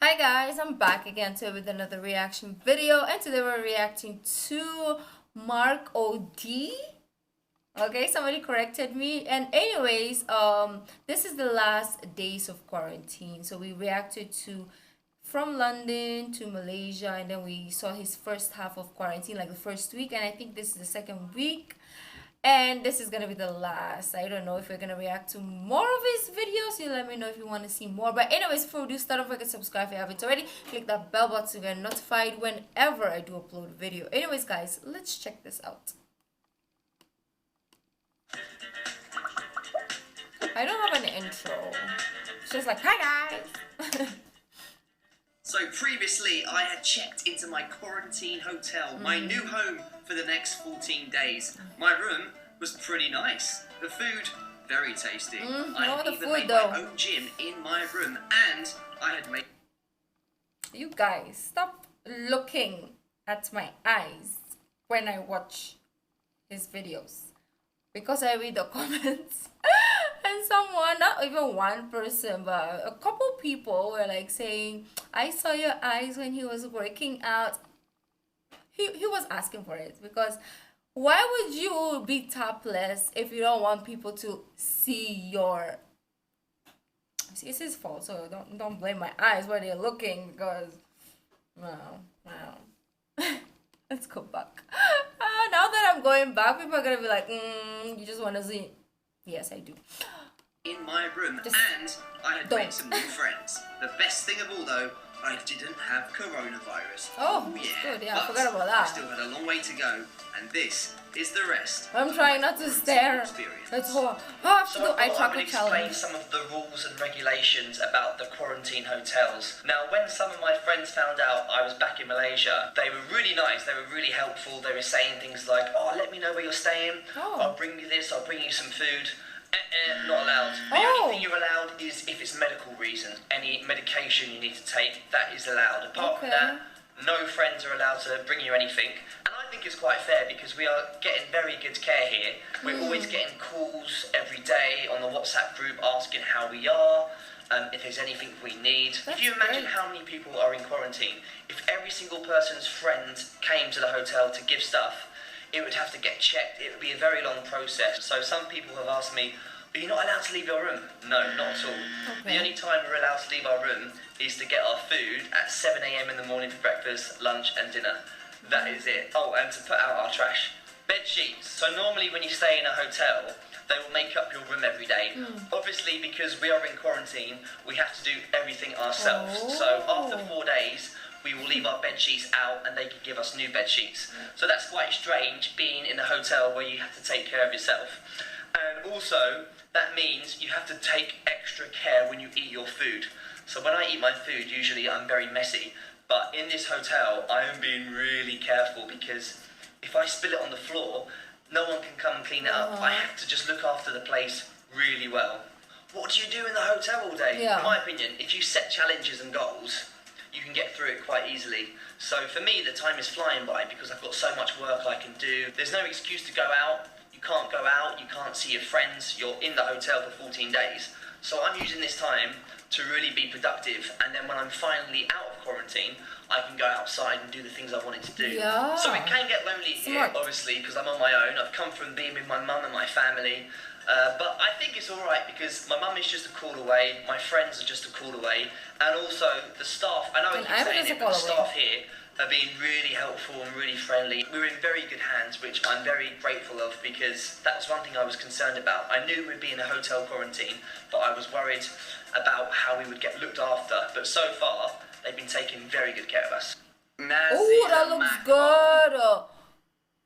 Hi guys, I'm back again today with another reaction video, and today we're reacting to Mark OD. Okay, somebody corrected me. And anyways, this is the last days of quarantine. So we reacted to from London to Malaysia, and then we saw his first half of quarantine, like the first week, and I think this is the second week. And this is gonna be the last. I don't know if we're gonna react to more of his videos. You let me know if you want to see more. But anyways, before we do start off, like, subscribe if you haven't already. Click that bell button to get notified whenever I do upload a video. Anyways, guys, let's check this out. I don't have an intro. It's just like, hi guys. So previously, I had checked into my quarantine hotel, my new home for the next 14 days. My room was pretty nice. The food, very tasty. I had even made my own gym in my room, and I had made... You guys, stop looking at my eyes when I watch his videos, because I read the comments. And someone, not even one person, but a couple people were like saying, I saw your eyes when he was working out. He was asking for it, because why would you be topless if you don't want people to see your... See, it's his fault, so don't blame my eyes where they're looking, because... No. Let's go back. Now that I'm going back, people are gonna be like, you just want to see... Yes, I do. In my room, and I had made some new friends. The best thing of all, though, I didn't have coronavirus. Oh, yeah. Good. Yeah, I forgot about that. I still had a long way to go, and this is the rest. I'm trying not to stare. It's horrible. I try to explain some of the rules and regulations about the quarantine hotels. Now, when some of my friends found out I was back in Malaysia, they were really nice. They were really helpful. They were saying things like, "Oh, let me know where you're staying. I'll bring you this. I'll bring you some food." Not allowed. The only thing you're allowed is if it's medical reasons. Any medication you need to take, that is allowed. Apart from that, no friends are allowed to bring you anything. And I think it's quite fair, because we are getting very good care here. We're always getting calls every day on the WhatsApp group asking how we are, if there's anything we need. If you imagine how many people are in quarantine, if every single person's friend came to the hotel to give stuff, it would have to get checked. It would be a very long process. So some people have asked me, are you not allowed to leave your room? No, not at all. The only time we're allowed to leave our room is to get our food at 7 AM in the morning for breakfast, lunch and dinner. That is it. Oh, and to put out our trash. Bed sheets. So normally when you stay in a hotel, they will make up your room every day. Obviously, because we are in quarantine, we have to do everything ourselves. So after 4 days, we will leave our bed sheets out and they can give us new bed sheets. So that's quite strange, being in a hotel where you have to take care of yourself. And also, that means you have to take extra care when you eat your food. So when I eat my food, usually I'm very messy. But in this hotel, I am being really careful, because if I spill it on the floor, no one can come and clean it up. I have to just look after the place really well. What do you do in the hotel all day? In my opinion, if you set challenges and goals, you can get through it quite easily. So for me, the time is flying by, because I've got so much work I can do. There's no excuse to go out. You can't go out, you can't see your friends, you're in the hotel for 14 days. So I'm using this time to really be productive, and then when I'm finally out of quarantine, I can go outside and do the things I wanted to do. So it can get lonely here, obviously, because I'm on my own. I've come from being with my mum and my family. But I think it's alright, because my mum is just a call away, my friends are just a call away, and also the staff, I know I keep saying it, but the staff here are being really helpful and really friendly. We're in very good hands, which I'm very grateful of, because that was one thing I was concerned about. I knew we'd be in a hotel quarantine, but I was worried about how we would get looked after. But so far, they've been taking very good care of us. Oh, that looks good!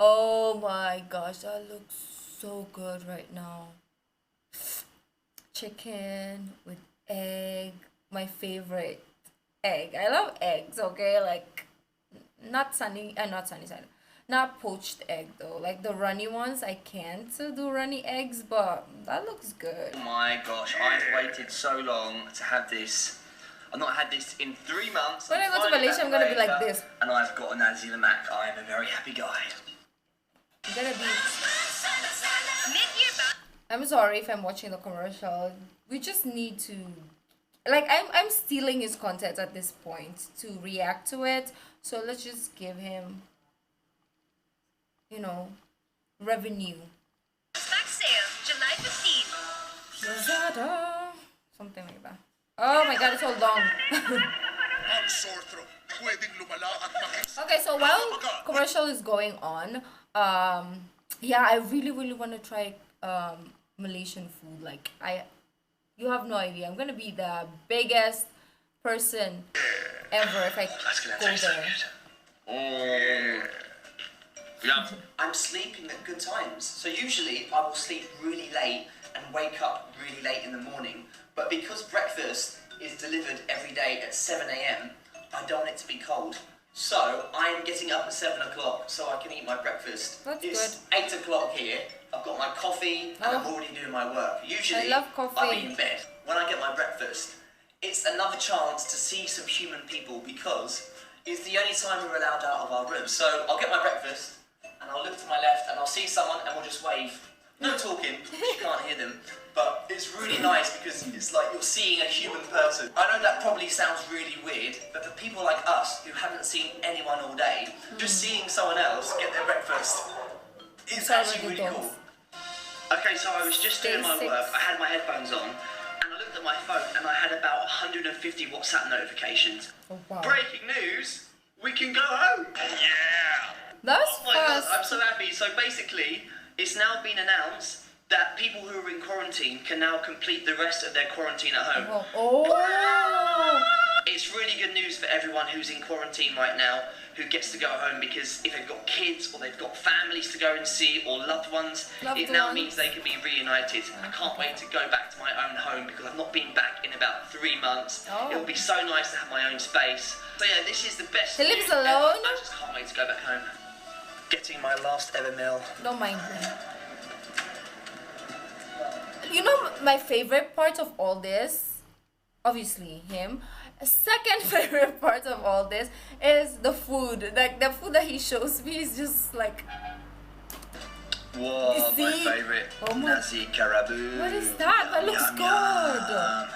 Oh my gosh, that looks so good right now. Chicken with egg, my favorite. Egg. I love eggs, okay? Like, not sunny side. Not poached egg though. Like the runny ones, I can't do runny eggs, but that looks good. Oh my gosh, I've waited so long to have this. I've not had this in 3 months. When I go to Malaysia, I'm gonna be like this. And I've got a Nazi Mac. I am a very happy guy. I'm gonna be... I'm sorry if I'm watching the commercial. We just need to like I'm stealing his content at this point to react to it. So let's just give him, you know, revenue. Smack sale, July 15th. Lazada, something like that. Oh my god, it's so long. Ang sore throat, pwedeng lumala at Okay, so while commercial is going on, yeah, I really want to try Malaysian food. Like you have no idea. I'm gonna be the biggest person ever if I That's gonna go taste so there. good. Yeah. I'm sleeping at good times. So usually I will sleep really late and wake up really late in the morning. But because breakfast is delivered every day at 7 a.m, I don't want it to be cold. So I am getting up at 7 o'clock so I can eat my breakfast. That's it's good. 8 o'clock here. I've got my coffee and I'm already doing my work. Usually I love coffee. I'll be in bed. When I get my breakfast, it's another chance to see some human people because it's the only time we're allowed out of our room. So I'll get my breakfast and I'll look to my left and I'll see someone and we'll just wave. No talking, because you can't hear them. But it's really nice because it's like you're seeing a human person. I know that probably sounds really weird, but for people like us who haven't seen anyone all day, just seeing someone else get their breakfast is actually really cool. Okay, so I was just doing my work, I had my headphones on, and I looked at my phone and I had about 150 WhatsApp notifications. Oh, wow. Breaking news, we can go home! Yeah! That's Oh my god, fast. I'm so happy. So basically, it's now been announced that people who are in quarantine can now complete the rest of their quarantine at home. Oh. It's really good news for everyone who's in quarantine right now, who gets to go home, because if they've got kids or they've got families to go and see or loved ones, it now means they can be reunited. I can't wait to go back to my own home because I've not been back in about 3 months. Oh. It'll be so nice to have my own space. So yeah, this is the best He lives news ever. alone? I just can't wait to go back home. Getting my last ever meal. Don't mind me. You know my favorite part of all this, obviously him. Second favorite part of all this is the food. Like the food that he shows me is just like, Whoa, You my see? favourite. Oh my- Nasi Karabu. what is that? That looks Yum, good. yum.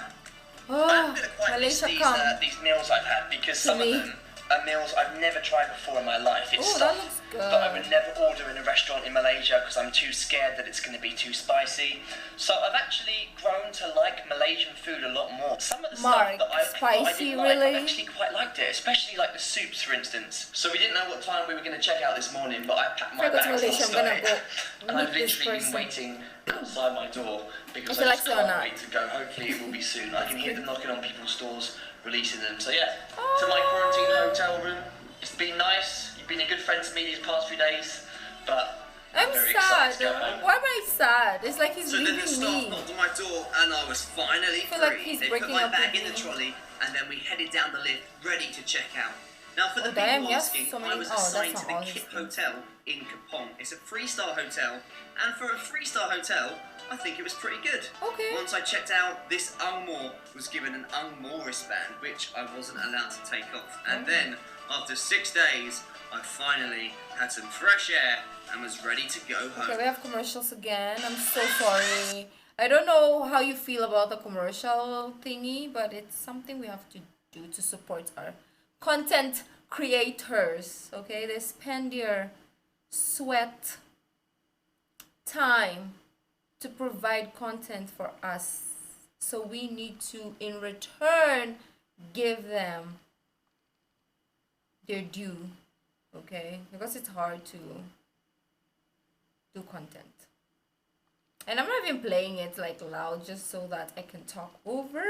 Oh, I'm gonna quite miss Malaysia come. these meals I've had because some me. of them are meals I've never tried before in my life. It's Oh, that stuff looks that I good. would never order in a restaurant in Malaysia because I'm too scared that it's going to be too spicy. So I've actually grown to like Malaysian food a lot more. Some of the Mark, stuff that I spicy, didn't like, really? I've actually quite liked it, especially like the soups, for instance. So we didn't know what time we were going to check out this morning, but I packed my If I go to bags Malaysia, last I'm gonna night, go and I've meet this literally been person. waiting outside my door because If you I like just it or can't not. wait to go. Hopefully it will be soon. I can hear them knocking on people's doors, releasing them. So yeah, to my quarantine hotel room. It's been nice. You've been a good friend to me these past few days, but I'm very sad. excited to go home. Why am I sad? It's like he's So then the leaving staff me. knocked on my door and I was finally feel free. like he's They put breaking my up bag with in the me. trolley and then we headed down the lift ready to check out. Now for the Oh, damn, people yes, asking, so I many- was oh, that's assigned not to the all his Kip things. Hotel in Kapong. It's a 3-star hotel, and for a 3-star hotel, I think it was pretty good. Okay. Once I checked out, this Angmor was given an Angmor wristband, which I wasn't allowed to take off. And then, after 6 days, I finally had some fresh air and was ready to go home. Okay, we have commercials again. I'm so sorry. I don't know how you feel about the commercial thingy, but it's something we have to do to support our content creators. Okay, they spend their sweat, time to provide content for us. So we need to, in return, give them their due. Okay, because it's hard to do content. And I'm not even playing it like loud just so that I can talk over.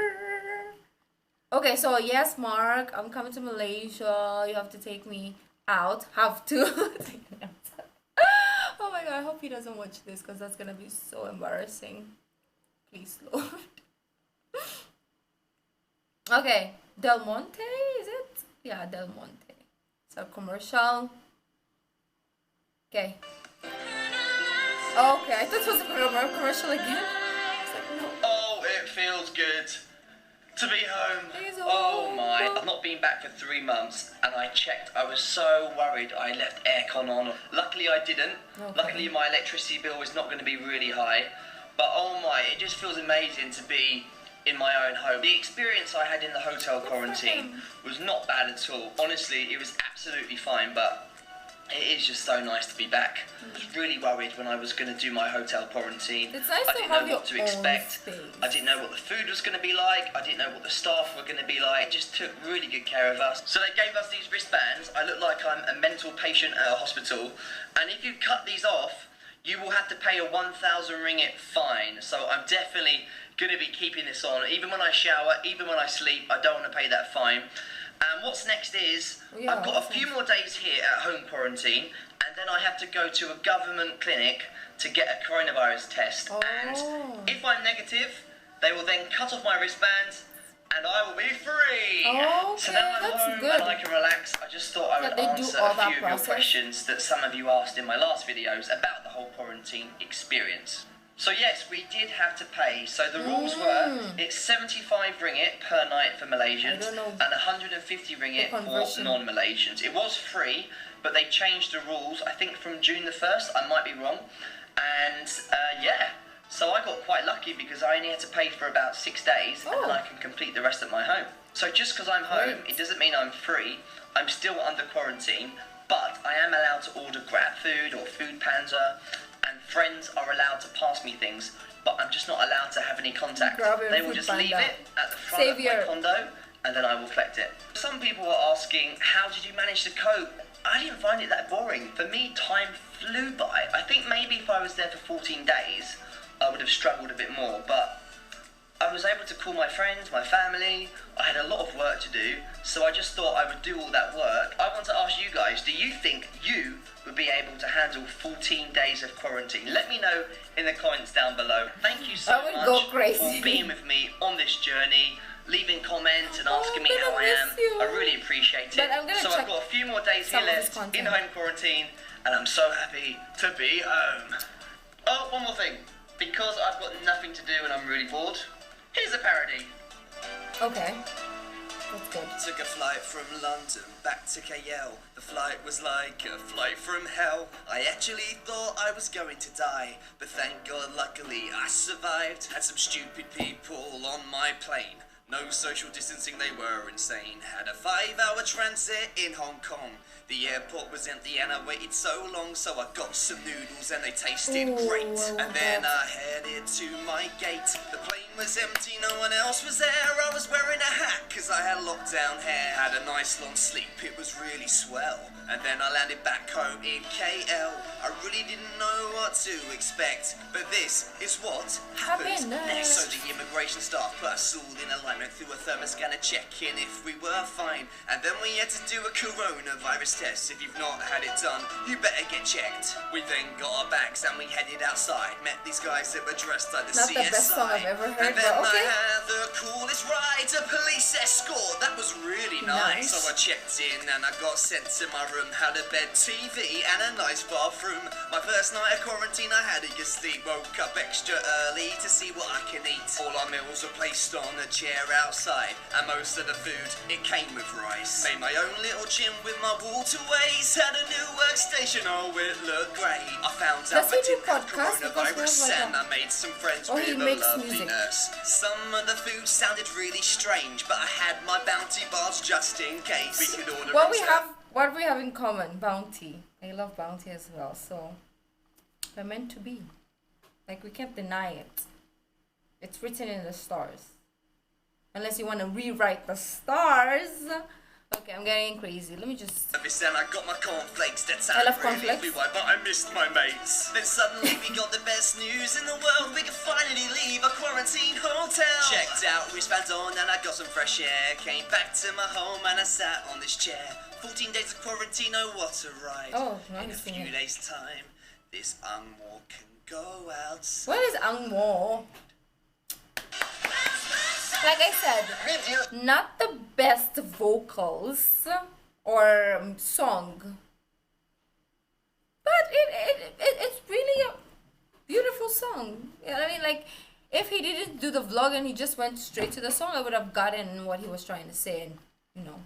Okay, so yes, Mark, I'm coming to Malaysia. You have to take me out. Have to. Take me outside. Oh my god, I hope he doesn't watch this because that's gonna be so embarrassing. Please, Lord. Okay, Del Monte, is it? Yeah, Del Monte. So commercial. Okay. Okay, I thought it was a commercial again. It's like, no. Oh, it feels good to be home. He's Oh home. my! I've not been back for 3 months, and I checked. I was so worried I left aircon on. Luckily, I didn't. Okay. Luckily, my electricity bill is not going to be really high. But oh my! It just feels amazing to be in my own home. The experience I had in the hotel quarantine was not bad at all. Honestly, it was absolutely fine, but it is just so nice to be back. I was really worried when I was going to do my hotel quarantine. It's nice I to didn't have know your what to own expect. space. I didn't know what the food was going to be like. I didn't know what the staff were going to be like. It just took really good care of us. So they gave us these wristbands. I look like I'm a mental patient at a hospital. And if you cut these off, you will have to pay a 1,000 ringgit fine. So I'm definitely going to be keeping this on. Even when I shower, even when I sleep, I don't want to pay that fine. And what's next is, I've got a few more days here at home quarantine, and then I have to go to a government clinic to get a coronavirus test. And if I'm negative, they will then cut off my wristband, and I will be free. So now I'm home and I can relax. I just thought I would answer a few of your questions that some of you asked in my last videos about the whole quarantine experience. So yes, we did have to pay. So the rules were, it's 75 ringgit per night for Malaysians and 150 ringgit for non-Malaysians. It was free, but they changed the rules, I think from June the 1st, I might be wrong. And yeah, so I got quite lucky because I only had to pay for about 6 days and then I can complete the rest at my home. So just because I'm home, it doesn't mean I'm free. I'm still under quarantine, but I am allowed to order Grab Food or Food Panda, and friends are allowed to pass me things, but I'm just not allowed to have any contact. They will just leave it at the front of my condo, and then I will collect it. Some people were asking, how did you manage to cope? I didn't find it that boring. For me, time flew by. I think maybe if I was there for 14 days, I would have struggled a bit more, but I was able to call my friends, my family. I had a lot of work to do, so I just thought I would do all that work. I want to ask you guys, do you think you would be able to handle 14 days of quarantine? Let me know in the comments down below. Thank you so much for being with me on this journey, leaving comments and asking me how I am. I really appreciate it. So I've got a few more days here left in home quarantine, and I'm so happy to be home. Oh, one more thing. Because I've got nothing to do and I'm really bored, here's a parody. Okay. That's good. Took a flight from London back to KL. The flight was like a flight from hell. I actually thought I was going to die, but thank God luckily I survived. Had some stupid people on my plane. No social distancing, they were insane. Had a 5-hour transit in Hong Kong. The airport was empty and I waited so long, so I got some noodles and they tasted great. And then I headed to my gate. The plane was empty, no one else was there. I was wearing a hat cause I had lockdown hair. Had a nice long sleep, it was really swell. And then I landed back home in KL. I really didn't know what to expect, but this is what happened next. So the immigration staff put us all in alignment through a thermal scanner, checking if we were fine. And then we had to do a coronavirus test. If you've not had it done, you better get checked. We then got our bags and we headed outside. Met these guys that were dressed like the CSI. Not the best song I've ever heard, and then but okay. I had the coolest ride, a police escort. That was really nice. So I checked in and I got sent to my room. Had a bed, TV and a nice bathroom. My first night of quarantine I had a good sleep. Woke up extra early to see what I can eat. All our meals were placed on a chair outside, and most of the food, it came with rice. Made my own little gym with my waterways. Had a new workstation, oh it looked great. I found out I didn't have coronavirus and I made some friends with a lovely nurse. Some of the food sounded really strange, but I had my bounty bars just in case. We could order what we have in common, bounty. I love bounty as well, so we're meant to be. Like, we can't deny it. It's written in the stars. Unless you want to rewrite the stars. Okay, I'm getting crazy. Let me just... And I got my cornflakes. That's I love cornflakes. But I missed my mates. Then suddenly we got the best news in the world. We could finally leave a quarantine hotel. Checked out, wristbands on, and I got some fresh air. Came back to my home and I sat on this chair. 14 days of quarantine, oh what a ride. Oh, in a few days' time, this Angmo can go outside. What is Angmo? Like I said, not the best vocals or song, but it's really a beautiful song. I mean, like, if he didn't do the vlog and he just went straight to the song, I would have gotten what he was trying to say, and you know.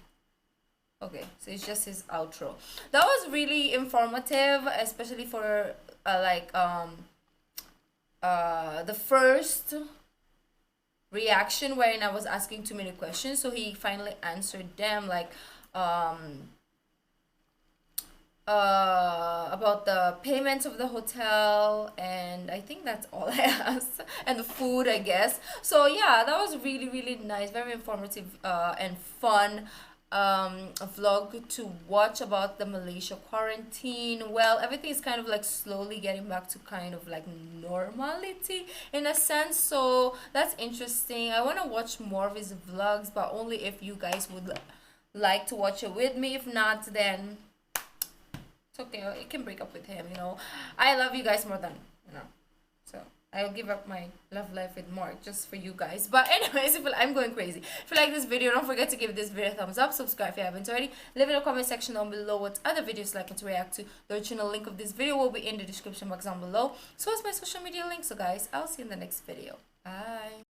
Okay, so it's just his outro. That was really informative, especially for the first reaction wherein I was asking too many questions, so he finally answered them, like about the payments of the hotel, and I think that's all I asked, and the food, I guess. So yeah, that was really really nice, very informative and fun vlog to watch about the Malaysia quarantine. Well, everything is kind of like slowly getting back to kind of like normality in a sense, so that's interesting. I want to watch more of his vlogs, but only if you guys would like to watch it with me. If not, then it's okay, you can break up with him, you know. I love you guys more than, you know, so I'll give up my love life with Mark just for you guys. But anyways, I'm going crazy. If you like this video, don't forget to give this video a thumbs up, subscribe if you haven't already, leave in the comment section down below what other videos you'd like me to react to. The original link of this video will be in the description box down below, so is my social media link. So guys, I'll see you in the next video. Bye.